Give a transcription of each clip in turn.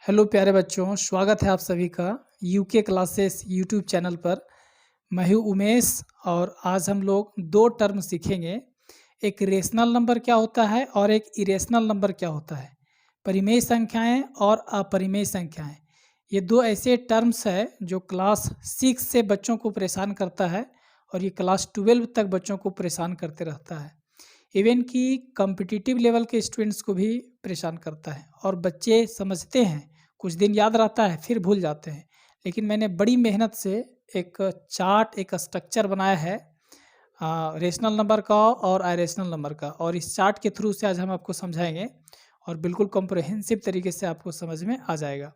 Hello प्यारे बच्चों, स्वागत है आप सभी का यूके क्लासेस यूट्यूब चैनल पर। मैं हूँ उमेश और आज हम लोग दो टर्म सीखेंगे। एक रेशनल नंबर क्या होता है और एक इरेशनल नंबर क्या होता है। परिमेय संख्याएं और अपरिमेय संख्याएं, ये दो ऐसे टर्म्स है जो क्लास 6 से बच्चों को परेशान करता है और ये क्लास 12 तक बच्चों को परेशान करते रहता है। इवन कि कॉम्पिटिटिव लेवल के स्टूडेंट्स को भी परेशान करता है और बच्चे समझते हैं, कुछ दिन याद रहता है फिर भूल जाते हैं। लेकिन मैंने बड़ी मेहनत से एक चार्ट, एक स्ट्रक्चर बनाया है रेशनल नंबर का और आइरेशनल नंबर का, और इस चार्ट के थ्रू से आज हम आपको समझाएंगे और बिल्कुल कॉम्प्रहेंसिव तरीके से आपको समझ में आ जाएगा।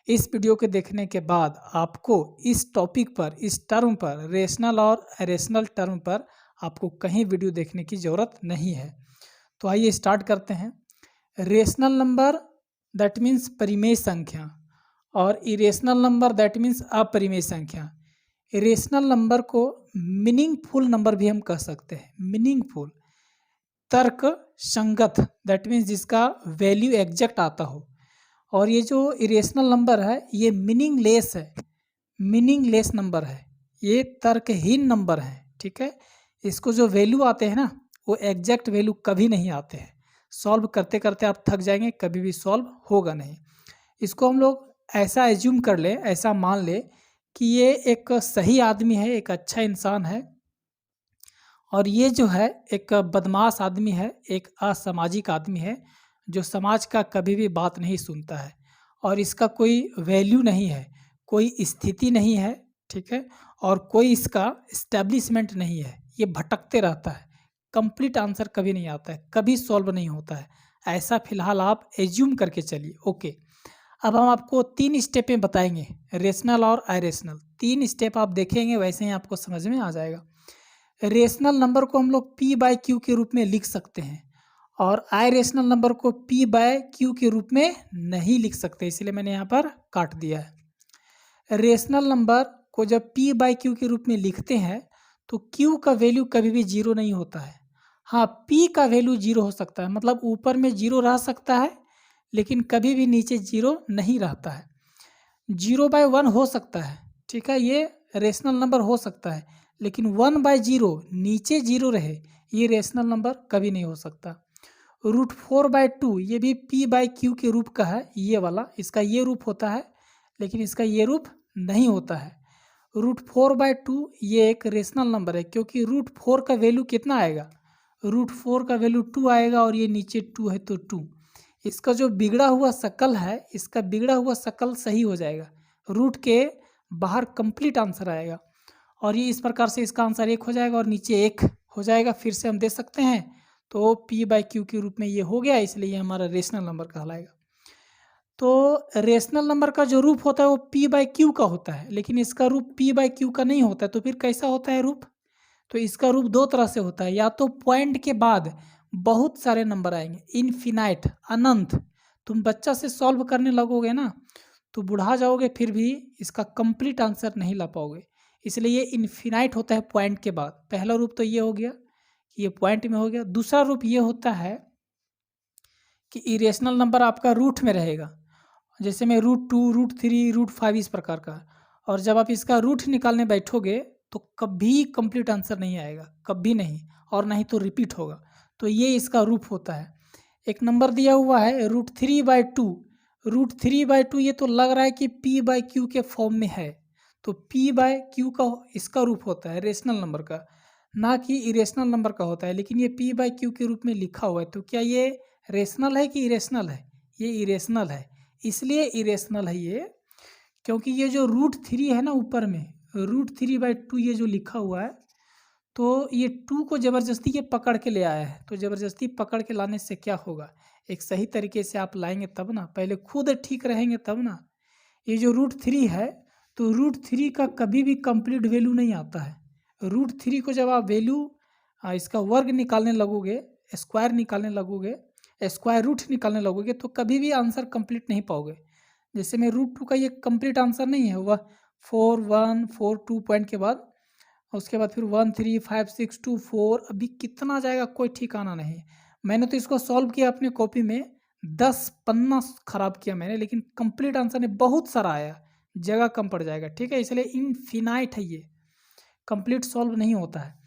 इस वीडियो के देखने के बाद आपको इस टॉपिक पर, इस टर्म पर, रेशनल और आइरेशनल टर्म पर आपको कहीं वीडियो देखने की ज़रूरत नहीं है। तो आइए स्टार्ट करते हैं। रेशनल नंबर दैट मीन्स परिमेय संख्या और इरेशनल नंबर दैट मीन्स अपरिमेय संख्या। इरेशनल नंबर को मीनिंगफुल नंबर भी हम कह सकते हैं। मीनिंगफुल, तर्क संगत, दैट मीन्स जिसका वैल्यू एग्जैक्ट आता हो। और ये जो इरेशनल नंबर है ये मीनिंगलेस है, मीनिंगलेस नंबर है, ये तर्कहीन नंबर है। ठीक है, इसको जो वैल्यू आते हैं ना वो एग्जैक्ट वैल्यू कभी नहीं आते हैं। सॉल्व करते करते आप थक जाएंगे, कभी भी सॉल्व होगा नहीं। इसको हम लोग ऐसा एज्यूम कर ले, ऐसा मान ले कि ये एक सही आदमी है, एक अच्छा इंसान है, और ये जो है एक बदमाश आदमी है, एक असामाजिक आदमी है जो समाज का कभी भी बात नहीं सुनता है और इसका कोई वैल्यू नहीं है, कोई स्थिति नहीं है। ठीक है, और कोई इसका इस्टेब्लिशमेंट नहीं है, ये भटकते रहता है, कंप्लीट आंसर कभी नहीं आता है, कभी सॉल्व नहीं होता है। ऐसा फिलहाल आप एज्यूम करके चलिए। ओके, अब हम आपको 3 स्टेपें बताएंगे, रेशनल और आइरेशनल। 3 स्टेप आप देखेंगे, वैसे ही आपको समझ में आ जाएगा। रेशनल नंबर को हम लोग पी बाय क्यू के रूप में लिख सकते हैं और आइरेशनल नंबर को पी बाय क्यू के रूप में नहीं लिख सकते, इसलिए मैंने यहाँ पर काट दिया है। रेशनल नंबर को जब पी बाय क्यू के रूप में लिखते हैं तो क्यू का वैल्यू कभी भी जीरो नहीं होता है। हाँ, पी का वैल्यू जीरो हो सकता है, मतलब ऊपर में जीरो रह सकता है लेकिन कभी भी नीचे जीरो नहीं रहता है। 0/1 हो सकता है, ठीक है, ये रेशनल नंबर हो सकता है, लेकिन 1/0 नीचे जीरो रहे, ये रेशनल नंबर कभी नहीं हो सकता। √4/2 ये भी पी बाय क्यू के रूप का है, ये वाला, इसका ये रूप होता है लेकिन इसका ये रूप नहीं होता है। √4/2 ये एक रेशनल नंबर है क्योंकि √4 का वैल्यू कितना आएगा, √4 का वैल्यू 2 आएगा और ये नीचे 2 है तो 2। इसका जो बिगड़ा हुआ शकल है, इसका बिगड़ा हुआ शकल सही हो जाएगा, रूट के बाहर कंप्लीट आंसर आएगा और ये इस प्रकार से इसका आंसर 1 हो जाएगा और नीचे 1 हो जाएगा। फिर से हम दे सकते हैं तो पी बाय क्यू के रूप में ये हो गया, इसलिए ये हमारा रेशनल नंबर कहलाएगा। तो रेशनल नंबर का जो रूप होता है वो पी बाय क्यू का होता है, लेकिन इसका रूप पी बाय क्यू का नहीं होता है। तो फिर कैसा होता है रूप? तो इसका रूप 2 तरह से होता है, या तो पॉइंट के बाद बहुत सारे नंबर आएंगे, इनफिनाइट, अनंत। तुम बच्चा से सॉल्व करने लगोगे ना तो बुढ़ा जाओगे फिर भी इसका कंप्लीट आंसर नहीं ला पाओगे, इसलिए ये इनफिनाइट होता है पॉइंट के बाद। पहला रूप तो ये हो गया कि ये पॉइंट में हो गया। दूसरा रूप ये होता है कि इरेशनल नंबर आपका रूट में रहेगा, जैसे में √2, √3, √5 इस प्रकार का। और जब आप इसका रूट निकालने बैठोगे तो कभी कंप्लीट आंसर नहीं आएगा, कभी नहीं, और ना ही तो रिपीट होगा। तो ये इसका रूप होता है। एक नंबर दिया हुआ है √3/2, √3/2 ये तो लग रहा है कि पी बाय क्यू के फॉर्म में है, तो पी बाय क्यू का इसका रूप होता है रेशनल नंबर का, ना कि इरेशनल नंबर का होता है। लेकिन ये पी बाय क्यू के रूप में लिखा हुआ है, तो क्या ये रेशनल है कि इरेशनल है? ये इरेशनल है, इसलिए इरेशनल है ये, क्योंकि ये जो √3 है ना ऊपर में, √3/2 ये जो लिखा हुआ है, तो ये 2 को ज़बरदस्ती ये पकड़ के ले आया है। तो ज़बरदस्ती पकड़ के लाने से क्या होगा, एक सही तरीके से आप लाएंगे तब ना, पहले खुद ठीक रहेंगे तब ना। ये जो √3 है तो √3 का कभी भी कंप्लीट वैल्यू नहीं आता है। √3 को जब आप वैल्यू इसका वर्ग निकालने लगोगे, स्क्वायर निकालने लगोगे, स्क्वायर रूट निकालने लगोगे, तो कभी भी आंसर कंप्लीट नहीं पाओगे। जैसे में √2 का ये कंप्लीट आंसर नहीं है, वह 4 1 4 2 पॉइंट के बाद, उसके बाद फिर 1 3 5 6 2 4, अभी कितना जाएगा कोई ठिकाना नहीं। मैंने तो इसको सॉल्व किया अपने कॉपी में, 10 पन्ना खराब किया मैंने, लेकिन कंप्लीट आंसर नहीं, बहुत सारा आया, जगह कम पड़ जाएगा, ठीक है। इसलिए इनफिनाइट है ये, कंप्लीट सॉल्व नहीं होता है।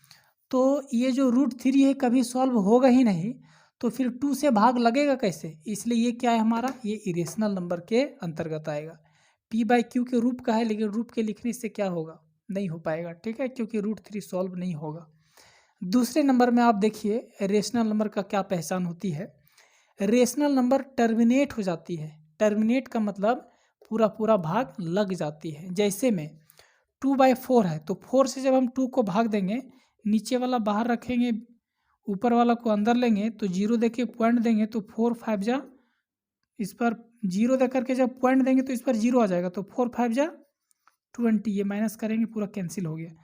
तो ये जो √3 है कभी सॉल्व होगा ही नहीं, तो फिर 2 से भाग लगेगा कैसे, इसलिए ये क्या है हमारा, ये इरेशनल नंबर के अंतर्गत आएगा। p/q के रूप का है, लेकिन रूप के लिखने से क्या होगा, नहीं हो पाएगा, ठीक है, क्योंकि √3 सॉल्व नहीं होगा। दूसरे नंबर में आप देखिए रेशनल नंबर का क्या पहचान होती है। रेशनल नंबर टर्मिनेट हो जाती है, टर्मिनेट का मतलब पूरा पूरा भाग लग जाती है। जैसे में 2/4 है, तो 4 से जब हम 2 को भाग देंगे, नीचे वाला बाहर रखेंगे, ऊपर वाला को अंदर लेंगे, तो 0 देके पॉइंट देंगे, तो 4 5 जा, इस पर 0 दे करके जब पॉइंट देंगे तो इस पर 0 आ जाएगा, तो 4 5 जा 20, ये माइनस करेंगे पूरा कैंसिल हो गया,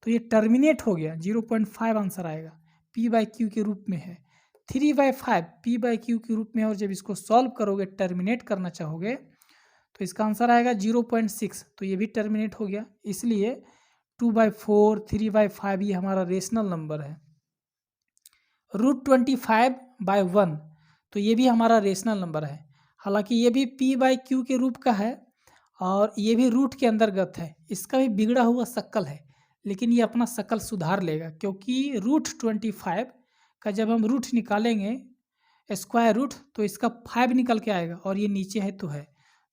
तो ये टर्मिनेट हो गया, 0.5 आंसर आएगा, p/q के रूप में है। 3/5 p/q के रूप में, और जब इसको सॉल्व करोगे, टर्मिनेट करना चाहोगे, तो इसका आंसर आएगा 0.6, तो ये भी टर्मिनेट हो गया। इसलिए 2/4 3/5 ये हमारा रेशनल नंबर है। √25/1 तो ये भी हमारा रेशनल नंबर है, हालांकि ये भी p/q के रूप का है और ये भी रूट के अंतर्गत है। इसका भी बिगड़ा हुआ शक्ल है, लेकिन ये अपना शक्ल सुधार लेगा, क्योंकि √25 का जब हम रूट निकालेंगे स्क्वायर रूट, तो इसका 5 निकल के आएगा, और ये नीचे है तो है,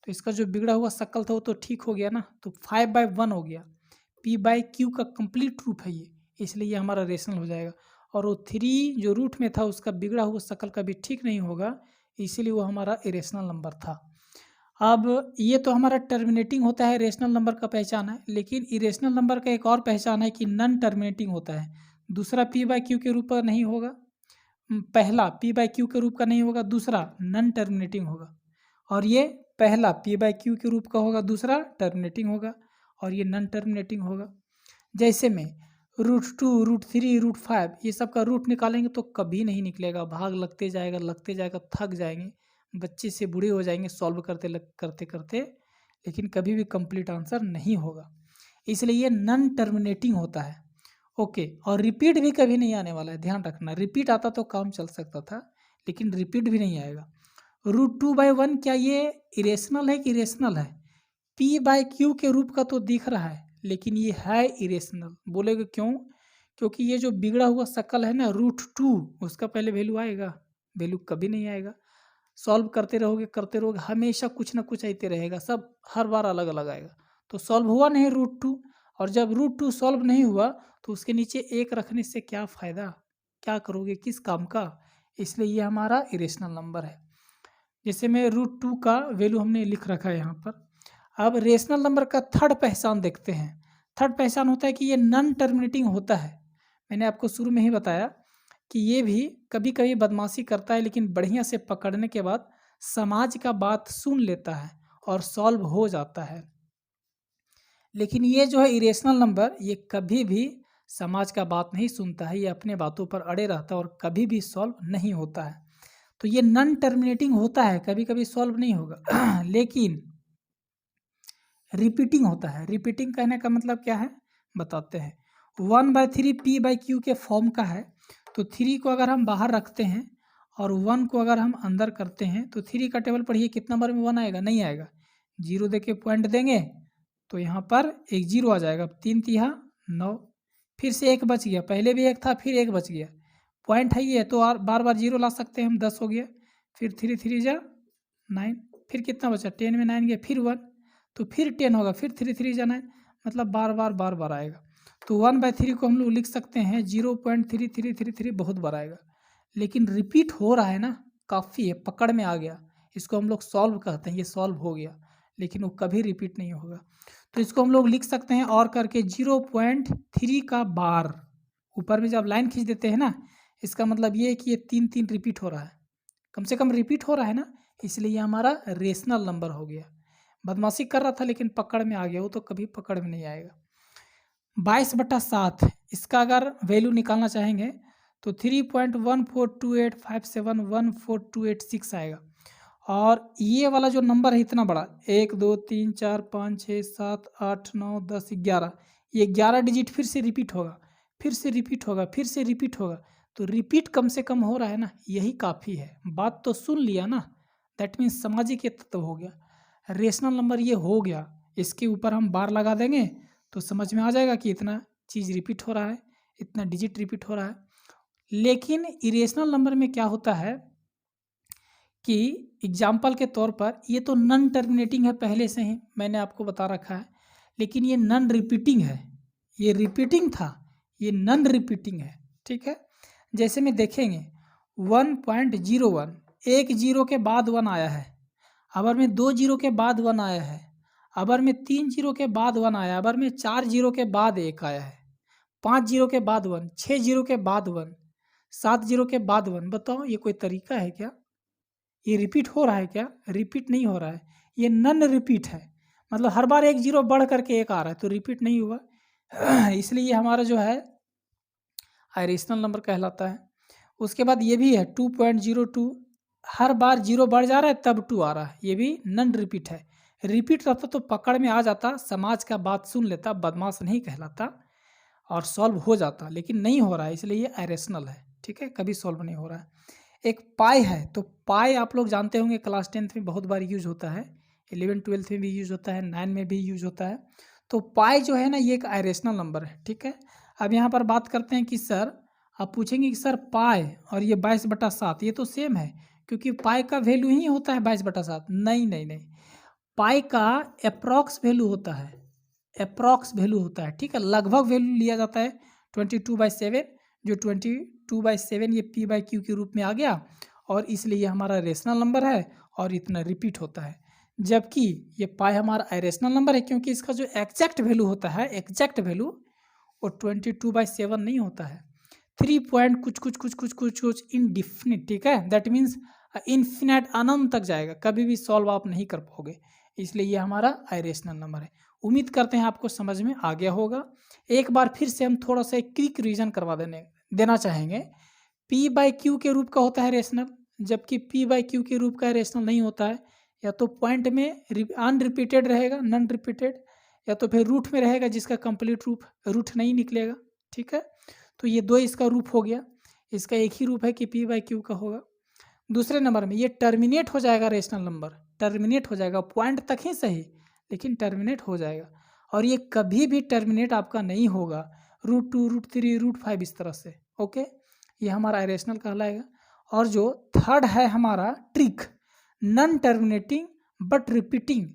तो इसका जो बिगड़ा हुआ शक्ल था वो तो ठीक हो गया ना, तो 5/1 हो गया। p/q का कंप्लीट रूप है ये, इसलिए ये हमारा रेशनल हो जाएगा। और वो 3 जो रूट में था उसका बिगड़ा हुआ शक्ल कभी ठीक नहीं होगा, इसीलिए वो हमारा इरेशनल नंबर था। अब ये तो हमारा टर्मिनेटिंग होता है, रेशनल नंबर का पहचान है, लेकिन इरेशनल नंबर का एक और पहचान है कि नॉन टर्मिनेटिंग होता है। दूसरा p/q के रूप का नहीं होगा, पहला p/q के रूप का नहीं होगा, दूसरा नॉन टर्मिनेटिंग होगा, और ये पहला p/q के रूप का होगा, दूसरा टर्मिनेटिंग होगा, और ये नॉन टर्मिनेटिंग होगा। जैसे में √2 √3 √5 ये सब का रूट निकालेंगे तो कभी नहीं निकलेगा, भाग लगते जाएगा, थक जाएंगे, बच्चे से बूढ़े हो जाएंगे सॉल्व करते करते, लेकिन कभी भी कंप्लीट आंसर नहीं होगा, इसलिए ये नॉन टर्मिनेटिंग होता है। ओके, और रिपीट भी कभी नहीं आने वाला है, ध्यान रखना, रिपीट आता तो काम चल सकता था, लेकिन रिपीट भी नहीं आएगा। √2/1 क्या ये इरेशनल है कि रेशनल है? p/q के रूप का तो दिख रहा है, लेकिन ये है इरेशनल। बोलेगे क्यों? क्योंकि ये जो बिगड़ा हुआ शक्ल है ना √2, उसका पहले वैल्यू आएगा, वैल्यू कभी नहीं आएगा। सॉल्व करते रहोगे, हमेशा कुछ ना कुछ आते रहेगा, सब हर बार अलग अलग आएगा। तो सॉल्व हुआ नहीं √2, और जब √2 सॉल्व नहीं हुआ तो उसके नीचे 1 रखने से क्या फ़ायदा, क्या करोगे, किस काम का, इसलिए ये हमारा इरेशनल नंबर है। जैसे में √2 का वैल्यू हमने लिख रखा है यहाँ पर। अब रेशनल नंबर का थर्ड पहचान देखते हैं। थर्ड पहचान होता है कि ये नॉन टर्मिनेटिंग होता है। मैंने आपको शुरू में ही बताया कि ये भी कभी कभी बदमाशी करता है, लेकिन बढ़िया से पकड़ने के बाद समाज का बात सुन लेता है और सॉल्व हो जाता है। लेकिन ये जो है इरेशनल नंबर, ये कभी भी समाज का बात नहीं सुनता है, ये अपने बातों पर अड़े रहता है और कभी भी सॉल्व नहीं होता है। तो ये नॉन टर्मिनेटिंग होता है, कभी कभी सॉल्व नहीं होगा लेकिन रिपीटिंग होता है। रिपीटिंग कहने का मतलब क्या है, बताते हैं। 1/3 p/q के फॉर्म का है, तो 3 को अगर हम बाहर रखते हैं और 1 को अगर हम अंदर करते हैं, तो 3 का टेबल पढ़िए, कितना नंबर में 1 आएगा, नहीं आएगा, 0 देके पॉइंट देंगे, तो यहाँ पर एक 0 आ जाएगा, 3 तिहा 9, फिर से 1 बच गया, पहले भी 1 था फिर 1 बच गया, पॉइंट है ये, तो बार बार 0 ला सकते हैं हम, 10 हो गया, फिर 3 3 जा 9, फिर कितना बचा, 10 में 9 गया, फिर 1, तो फिर 10 होगा, फिर 3 3 जा 9, मतलब बार बार आएगा। तो 1/3 को हम लोग लिख सकते हैं 0.3333, बहुत बार आएगा, लेकिन रिपीट हो रहा है ना, काफ़ी है, पकड़ में आ गया, इसको हम लोग सॉल्व कहते हैं, ये सॉल्व हो गया, लेकिन वो कभी रिपीट नहीं होगा। तो इसको हम लोग लिख सकते हैं और करके 0.3 का बार, ऊपर में जब लाइन खींच देते हैं ना, इसका मतलब ये है कि ये 3 रिपीट हो रहा है, कम से कम रिपीट हो रहा है ना, इसलिए ये हमारा रेशनल नंबर हो गया। बदमाशी कर रहा था लेकिन पकड़ में आ गया, वो तो कभी पकड़ में नहीं आएगा। 22/7 इसका अगर वैल्यू निकालना चाहेंगे तो 3.1428571426 आएगा। और ये वाला जो नंबर है इतना बड़ा, 1 2 3 4 5 6 7 8 9 10 11, ये 11 डिजिट फिर से रिपीट होगा, फिर से रिपीट होगा, फिर से रिपीट होगा, तो रिपीट कम से कम हो रहा है ना, यही काफ़ी है। बात तो सुन लिया ना, दैट मीन्स सामाजिक ये तत्व हो गया। रेशनल नंबर ये हो गया, इसके ऊपर हम बार लगा देंगे तो समझ में आ जाएगा कि इतना चीज़ रिपीट हो रहा है, इतना डिजिट रिपीट हो रहा है। लेकिन इरेशनल नंबर में क्या होता है कि एग्जाम्पल के तौर पर ये तो नॉन टर्मिनेटिंग है, पहले से ही मैंने आपको बता रखा है, लेकिन ये नॉन रिपीटिंग है। ये रिपीटिंग था, ये नॉन रिपीटिंग है, ठीक है। जैसे में देखेंगे 1.01, एक जीरो के बाद 1 आया है, अबर में 2 जीरो के बाद 1 आया है, अबर में 3 जीरो के बाद 1 आया है, अबर में 4 जीरो के बाद 1 आया है, 5 जीरो के बाद 1, 6 जीरो के बाद 1, 7 जीरो के बाद 1। बताओ ये कोई तरीका है क्या? ये रिपीट हो रहा है क्या? रिपीट नहीं हो रहा है, ये नन रिपीट है। मतलब हर बार एक जीरो बढ़ करके एक आ रहा है तो रिपीट नहीं हुआ। इसलिए ये हमारा जो है आयरेशनल नंबर कहलाता है। उसके बाद ये भी है 2.02, हर बार जीरो बढ़ जा रहा है तब 2 आ रहा है, ये भी नन रिपीट है। रिपीट रहता तो पकड़ में आ जाता, समाज का बात सुन लेता, बदमाश नहीं कहलाता और सॉल्व हो जाता, लेकिन नहीं हो रहा है, इसलिए ये आयरेशनल है, ठीक है, कभी सॉल्व नहीं हो रहा है। एक पाई है, तो पाई आप लोग जानते होंगे क्लास 10th में बहुत बार यूज होता है, 11 12th में भी यूज होता है, 9 में भी यूज होता है। तो पाई जो है ना ये एक आयरेशनल नंबर है, ठीक है। अब यहाँ पर बात करते हैं कि सर, आप पूछेंगे कि सर पाई और ये 22/7 ये तो सेम है, क्योंकि पाई का वैल्यू ही होता है 22/7। नहीं नहीं नहीं, पाई का अप्रॉक्स वैल्यू होता है, अप्रॉक्स वैल्यू होता है, ठीक है। लगभग वैल्यू लिया जाता है 22/7, जो 22/7 ये p/q के रूप में आ गया, और इसलिए ये हमारा रेशनल नंबर है और इतना रिपीट होता है। जबकि ये पाई हमारा आयरेशनल नंबर है, क्योंकि इसका जो एग्जैक्ट वैल्यू होता है, एग्जैक्ट वैल्यू वो 22/7 नहीं होता है, 3 पॉइंट कुछ कुछ कुछ कुछ कुछ कुछ इनडिफिनिट, ठीक है। दैट मीन्स इन्फिनिट, अनंत तक जाएगा, कभी भी सॉल्व आप नहीं कर पाओगे, इसलिए ये हमारा आयरेशनल नंबर है। उम्मीद करते हैं आपको समझ में आ गया होगा। एक बार फिर से हम थोड़ा सा एक क्विक रिवीजन करवा देना चाहेंगे। p/q के रूप का होता है रेशनल, जबकि p/q के रूप का रेशनल नहीं होता है। या तो पॉइंट में अनरिपीटेड रहेगा, नॉन रिपीटेड, या तो फिर रूट में रहेगा जिसका कंप्लीट रूट नहीं निकलेगा, ठीक है। तो ये दो इसका रूप हो गया, इसका एक ही रूप है कि p/q का होगा। दूसरे नंबर में ये टर्मिनेट हो जाएगा, रेशनल नंबर टर्मिनेट हो जाएगा, पॉइंट तक ही सही लेकिन टर्मिनेट हो जाएगा, और ये कभी भी टर्मिनेट आपका नहीं होगा √2, √3, √5 इस तरह से, ओके। ये हमारा आयरेशनल कहलाएगा। और जो थर्ड है हमारा trick, non terminating but repeating,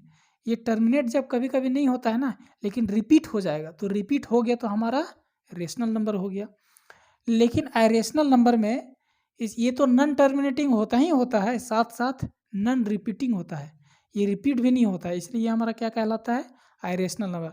ये टर्मिनेट जब कभी कभी नहीं होता है ना, लेकिन रिपीट हो जाएगा, तो रिपीट हो गया तो हमारा रेशनल नंबर हो गया। लेकिन आयरेशनल नंबर में ये तो नॉन टर्मिनेटिंग होता ही होता है, साथ साथ नॉन रिपीटिंग होता है, ये रिपीट भी नहीं होता है, इसलिए ये हमारा क्या कहलाता है, आयरेशनल नंबर।